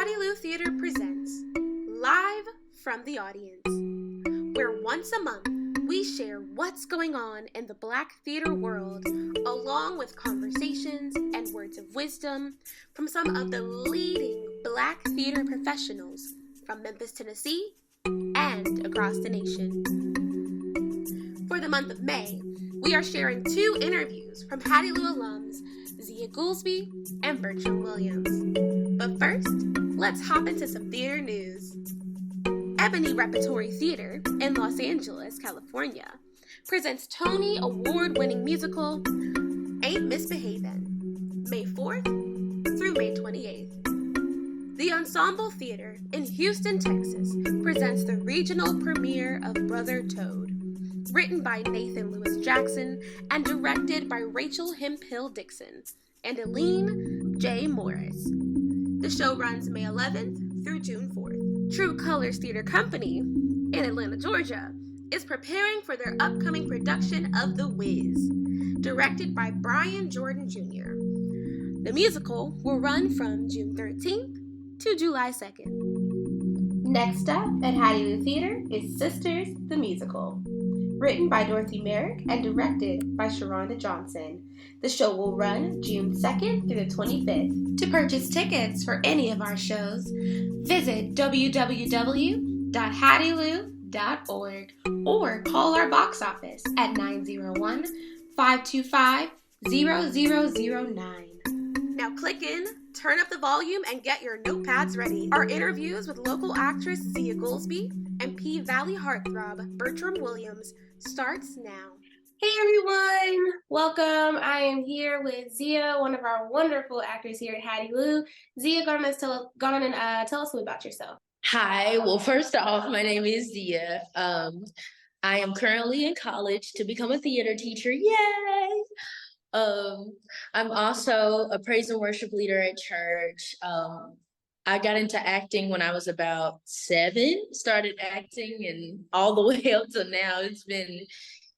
Hattiloo Theatre presents Live from the Audience, where once a month we share what's going on in the Black theater world, along with conversations and words of wisdom from some of the leading Black theater professionals from Memphis, Tennessee, and across the nation. For the month of May, we are sharing 2 interviews from Hattiloo alums Xia Goolby and Bertram Willams. But first, let's hop into some theater news. Ebony Repertory Theater in Los Angeles, California, presents Tony Award-winning musical Ain't Misbehavin', May 4th through May 28th. The Ensemble Theater in Houston, Texas, presents the regional premiere of Brother Toad, written by Nathan Lewis Jackson and directed by Rachel Hemphill Dixon and Aline J. Morris. The show runs May 11th through June 4th. True Colors Theater Company in Atlanta, Georgia, is preparing for their upcoming production of The Wiz, directed by Brian Jordan Jr. The musical will run from June 13th to July 2nd. Next up at Hattiloo Theater is Sisters, the Musical, written by Dorothy Merrick and directed by Sharonda Johnson. The show will run June 2nd through the 25th. To purchase tickets for any of our shows, visit www.hattiloo.org or call our box office at 901-525-0009. Now click in, turn up the volume, and get your notepads ready. Our interviews with local actress Xia Goolby and P Valley heartthrob Bertram Willams starts now. Hey everyone, welcome. I am here with Xia, one of our wonderful actors here at Hattiloo. Xia, go on and tell us a little bit about yourself. Hi, well, first off, my name is Xia. I am currently in college to become a theater teacher. Yay! I'm also a praise and worship leader at church. I got into acting when I was about 7, started acting, and all the way up to now. It's been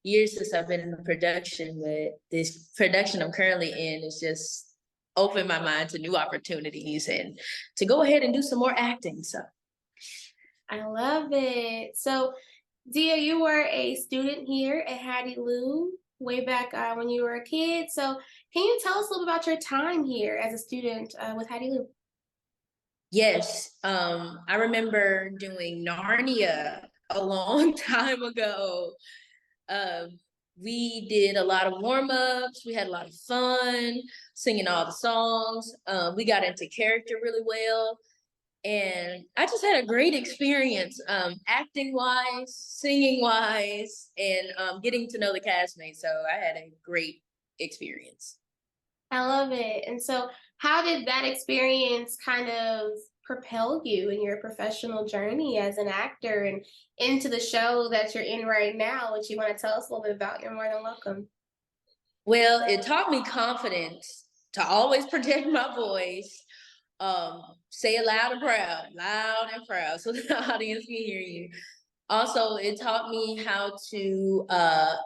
years since I've been in a production, but this production I'm currently in is just opened my mind to new opportunities and to go ahead and do some more acting. So I love it. So, Xia, you were a student here at Hattiloo way back when you were a kid. So, can you tell us a little bit about your time here as a student with Hattiloo? yes, I remember doing Narnia a long time ago. We did a lot of warm-ups. We had a lot of fun singing all the songs. We got into character really well. And I just had a great experience, acting-wise, singing-wise, and getting to know the castmates. So I had a great experience. I love it. And so, how did that experience kind of propel you in your professional journey as an actor and into the show that you're in right now, which you want to tell us a little bit about? You're more than welcome. Well, it taught me confidence to always protect my voice. Say it loud and proud, so the audience can hear you. Also, it taught me how to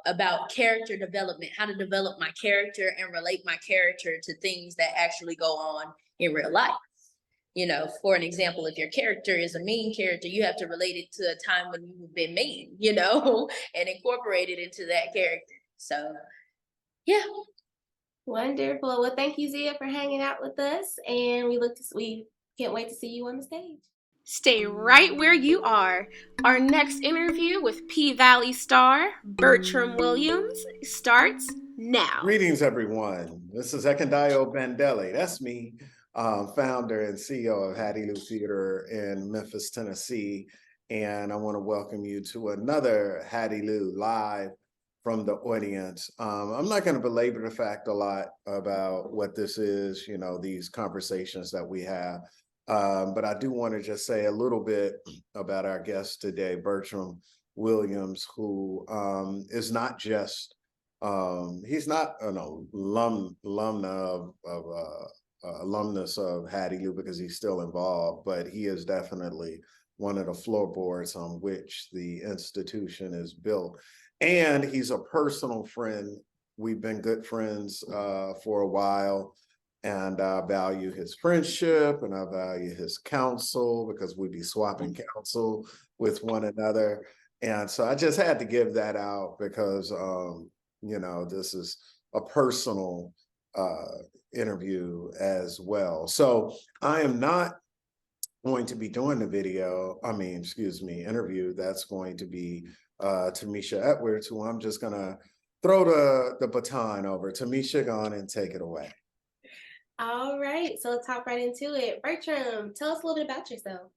about character development, how to develop my character and relate my character to things that actually go on in real life. You know, for an example, if your character is a mean character, you have to relate it to a time when you've been mean, and incorporate it into that character. So, yeah. Wonderful. Well, thank you, Xia, for hanging out with us, and we can't wait to see you on the stage. Stay right where you are. Our next interview with P Valley star Bertram Willams starts now. Greetings, everyone. This is Ekendayo Bandelli. That's me, founder and CEO of Hattiloo Theatre in Memphis, Tennessee. And I want to welcome you to another Hattiloo Live from the Audience. I'm not going to belabor the fact a lot about what this is, these conversations that we have. But I do want to just say a little bit about our guest today, Bertram Willams, who is not just, he's not an alumnus of Hattiloo because he's still involved, but he is definitely one of the floorboards on which the institution is built. And he's a personal friend. We've been good friends for a while. And I value his friendship and I value his counsel because we be swapping counsel with one another. And so I just had to give that out because, this is a personal interview as well. So I am not going to be doing the interview. That's going to be Tamisha Edwards, who I'm just going to throw the baton over. Tamisha, go on and take it away. All right, so let's hop right into it. Bertram, tell us a little bit about yourself.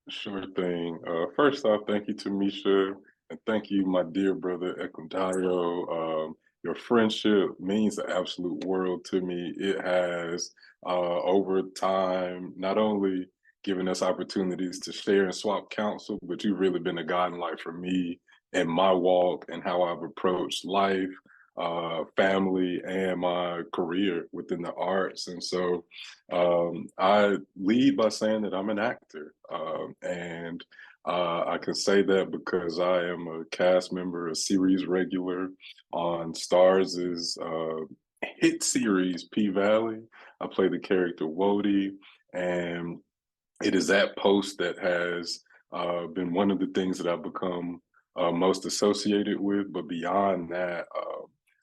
Sure thing. First off, thank you, Tamisha, and thank you, my dear brother Equindario. Your friendship means the absolute world to me. It has, over time, not only given us opportunities to share and swap counsel, but you've really been a guiding light for me in my walk and how I've approached life, family, and my career within the arts. And so I lead by saying that I'm an actor. And I can say that because I am a cast member, a series regular on Starz's hit series, P-Valley. I play the character Woddy, and it is that post that has been one of the things that I've become most associated with. But beyond that,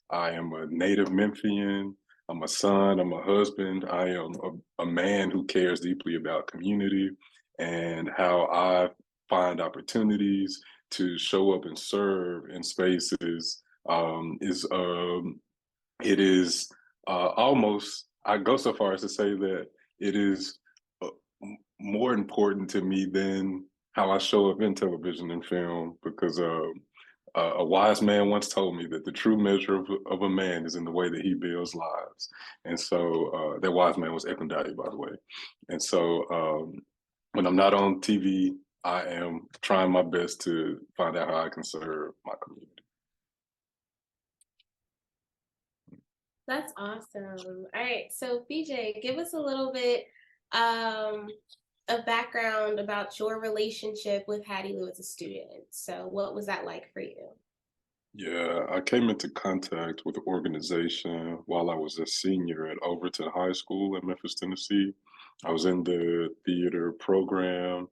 I am a native Memphian. I'm a son, I'm a husband. I am a man who cares deeply about community and how I find opportunities to show up and serve in spaces it is almost, I go so far as to say that it is more important to me than how I show up in television and film, because a wise man once told me that the true measure of a man is in the way that he builds lives. And so that wise man was Equindario, by the way. And so when I'm not on TV, I am trying my best to find out how I can serve my community. That's awesome. All right, so BJ, give us a little bit of background about your relationship with Hattiloo as a student. So what was that like for you? Yeah, I came into contact with the organization while I was a senior at Overton High School in Memphis, Tennessee. I was in the theater program.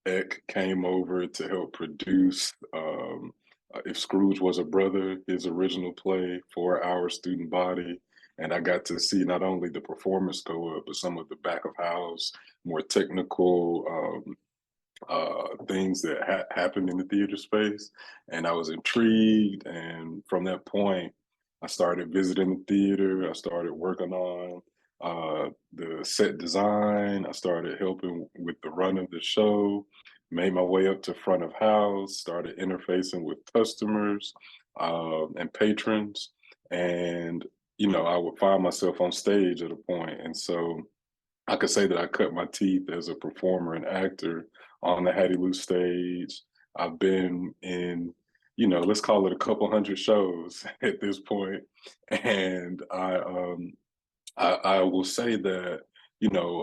Eck came over to help produce If Scrooge Was a Brother, his original play for our student body. And I got to see not only the performance go up, but some of the back of house, more technical things that happened in the theater space. And I was intrigued. And from that point, I started visiting the theater. I started working on the set design. I started helping with the run of the show, made my way up to front of house, started interfacing with customers and patrons. And, I would find myself on stage at a point. And so I could say that I cut my teeth as a performer and actor on the Hattiloo stage. I've been in, let's call it a couple hundred shows at this point. And I will say that,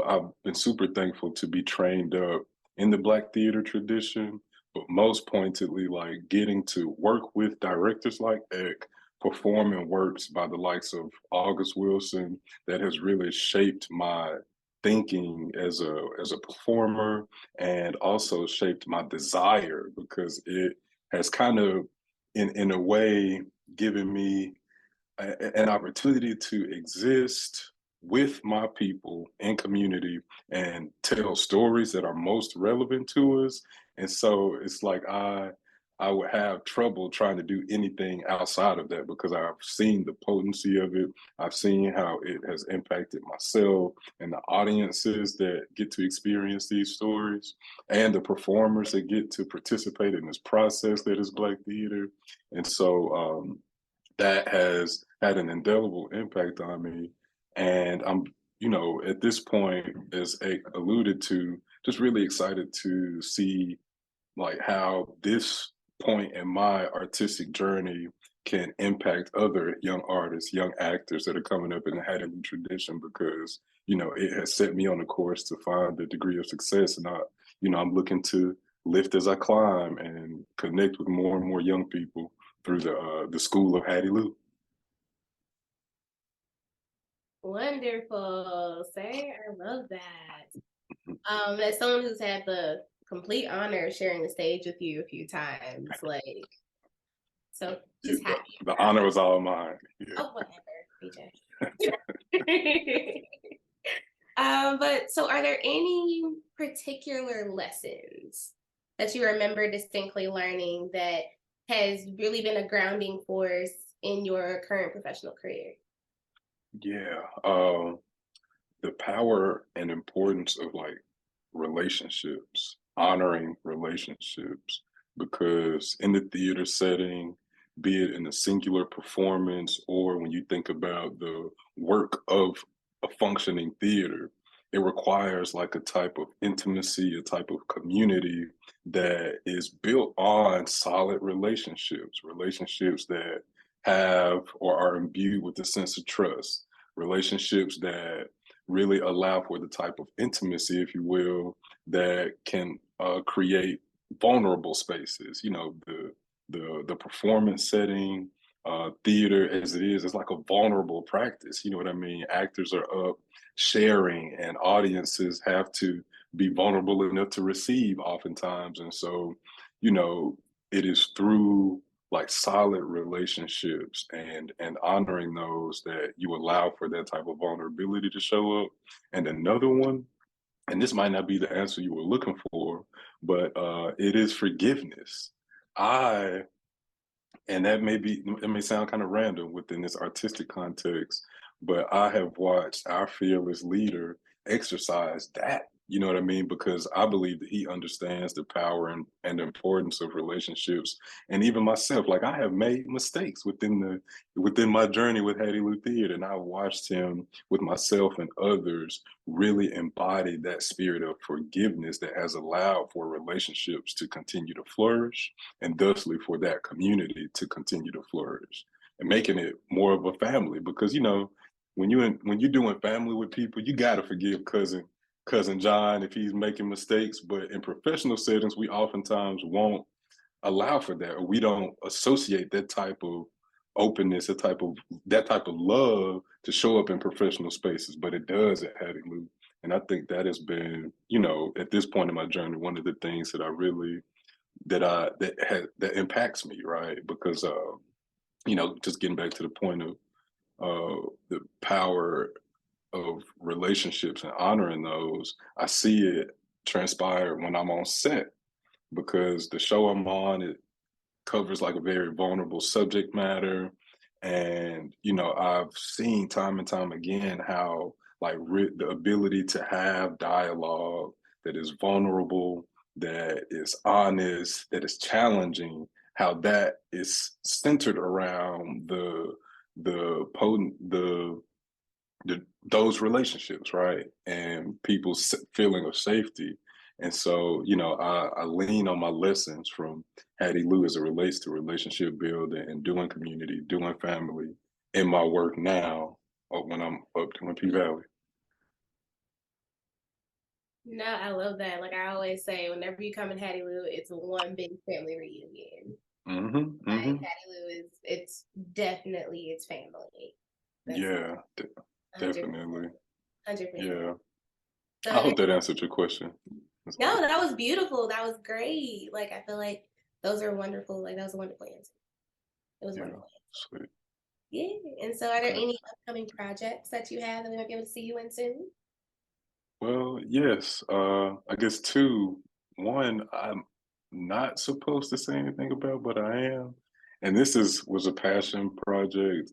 I've been super thankful to be trained up in the Black theater tradition, but most pointedly, like getting to work with directors like Eck, performing works by the likes of August Wilson that has really shaped my thinking as a performer, and also shaped my desire, because it has kind of in a way given me an opportunity to exist with my people in community and tell stories that are most relevant to us. And so it's like I would have trouble trying to do anything outside of that, because I've seen the potency of it. I've seen how it has impacted myself and the audiences that get to experience these stories, and the performers that get to participate in this process that is Black theater. And so that has had an indelible impact on me. And I'm, at this point, as Ake alluded to, just really excited to see like how this point in my artistic journey can impact other young artists, young actors that are coming up in the Hattiloo tradition, because, it has set me on a course to find a degree of success. And I'm looking to lift as I climb and connect with more and more young people through the School of Hattiloo. Wonderful, sir. I love that. As someone who's had the complete honor of sharing the stage with you a few times, like, so just happy. The honor was all mine. Yeah. Oh, whatever, BJ. But so are there any particular lessons that you remember distinctly learning that has really been a grounding force in your current professional career? Yeah. The power and importance of like relationships, honoring relationships, because in the theater setting, be it in a singular performance or when you think about the work of a functioning theater, it requires like a type of intimacy, a type of community that is built on solid relationships, relationships that have or are imbued with a sense of trust, relationships that really allow for the type of intimacy, if you will, that can create vulnerable spaces. You know, the performance setting, theater as it is, it's like a vulnerable practice. You know what I mean? Actors are up sharing, and audiences have to be vulnerable enough to receive oftentimes. And so, you know, it is through like solid relationships and honoring those that you allow for that type of vulnerability to show up. And another one, and this might not be the answer you were looking for, but it is forgiveness. I and that may sound kind of random within this artistic context, but I have watched our fearless leader exercise that, you know what I mean? Because I believe that he understands the power and the importance of relationships. And even myself, like I have made mistakes within my journey with Hattiloo Theatre, and I watched him with myself and others really embody that spirit of forgiveness that has allowed for relationships to continue to flourish, and thusly for that community to continue to flourish, and making it more of a family. Because you know, when you're doing family with people, you got to forgive cousin John if he's making mistakes. But in professional settings, we oftentimes won't allow for that, or we don't associate that type of openness, that type of love to show up in professional spaces. But it does at Hattiloo. And I think that has been, you know, at this point in my journey, one of the things that I really that impacts me, right? Because you know, just getting back to the point of the power of relationships and honoring those, I see it transpire when I'm on set, because the show I'm on, it covers like a very vulnerable subject matter. And, you know, I've seen time and time again how like the ability to have dialogue that is vulnerable, that is honest, that is challenging, how that is centered around those relationships, right? And people's feeling of safety. And so, you know, I lean on my lessons from Hattiloo as it relates to relationship building and doing community, doing family in my work now when I'm up to P Valley. No, I love that. Like I always say, whenever you come in Hattiloo, it's one big family reunion. Mm-hmm, like mm-hmm. Hattiloo it's definitely its family. That's Yeah, definitely. 100%. Yeah. So I hope that answered your question. no, that was beautiful. That was great. Like I feel like those are wonderful. Like that was a wonderful answer. It was wonderful. Sweet. Yeah. And so are there any upcoming projects that you have that we might be able to see you in soon? Well, yes. I guess two. One, I'm not supposed to say anything about, but I am. And this was a passion project.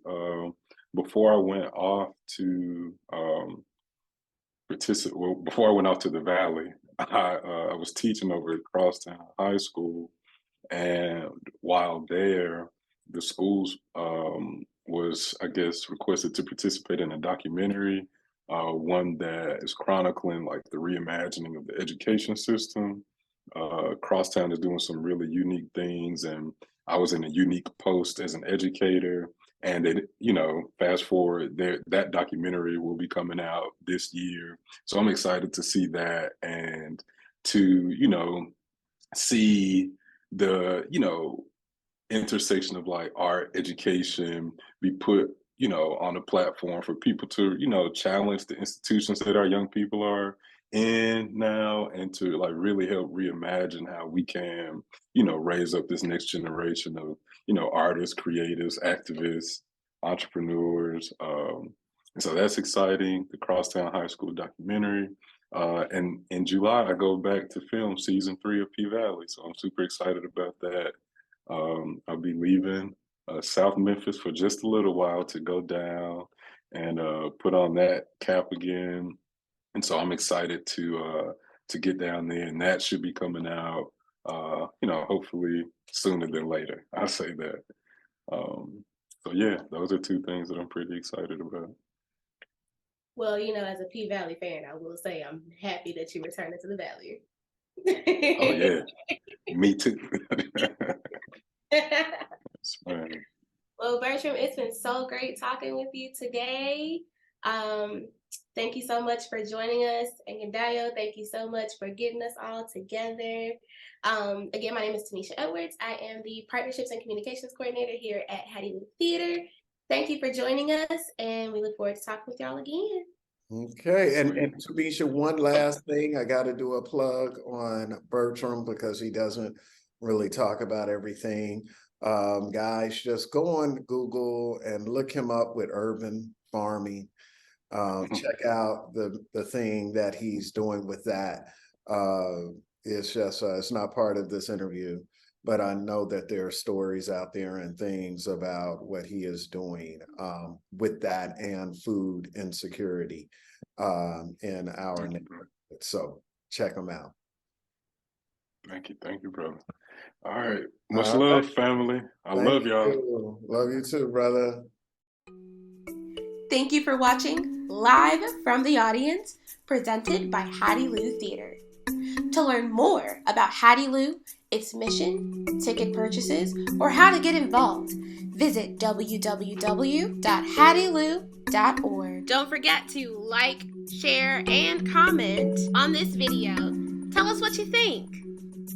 Before I went off to participate, well, before I went off to the Valley, I was teaching over at Crosstown High School, and while there, the schools was, I guess, requested to participate in a documentary, one that is chronicling like the reimagining of the education system. Crosstown is doing some really unique things, and I was in a unique post as an educator. And it, you know, fast forward, that documentary will be coming out this year. So I'm excited to see that, and to, you know, see the, you know, intersection of like art, education be put on a platform for people to, challenge the institutions that our young people are in now, and to like really help reimagine how we can, raise up this next generation of, artists, creatives, activists, entrepreneurs. And so that's exciting, the Crosstown High School documentary. And in July, I go back to film season 3 of P-Valley. So I'm super excited about that. I'll be leaving South Memphis for just a little while to go down and put on that cap again. And so I'm excited to get down there, and that should be coming out, hopefully sooner than later. I'll say that. So yeah, those are 2 things that I'm pretty excited about. Well, as a P Valley fan, I will say I'm happy that you returned to the Valley. Oh yeah, me too. That's right. Well, Bertram, it's been so great talking with you today. Thank you so much for joining us. And Dayo, thank you so much for getting us all together. Again, my name is Tanisha Edwards. I am the Partnerships and Communications Coordinator here at Hattiloo Theatre. Thank you for joining us, and we look forward to talking with y'all again. Okay, and Tanisha, one last thing. I got to do a plug on Bertram because he doesn't really talk about everything. Guys, just go on Google and look him up with urban farming. Check out the thing that he's doing with that. It's just it's not part of this interview, but I know that there are stories out there and things about what he is doing with that and food insecurity in our neighborhood. So check them out. Thank you, brother. All right, much love, family. I love y'all. Love you too, brother. Thank you for watching Live from the Audience, presented by Hattiloo Theatre. To learn more about Hattiloo, its mission, ticket purchases, or how to get involved, visit www.hattiloo.org. Don't forget to like, share, and comment on this video. Tell us what you think.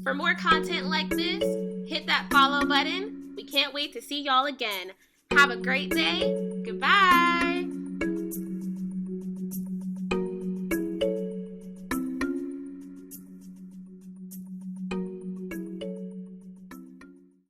For more content like this, hit that follow button. We can't wait to see y'all again. Have a great day. Goodbye.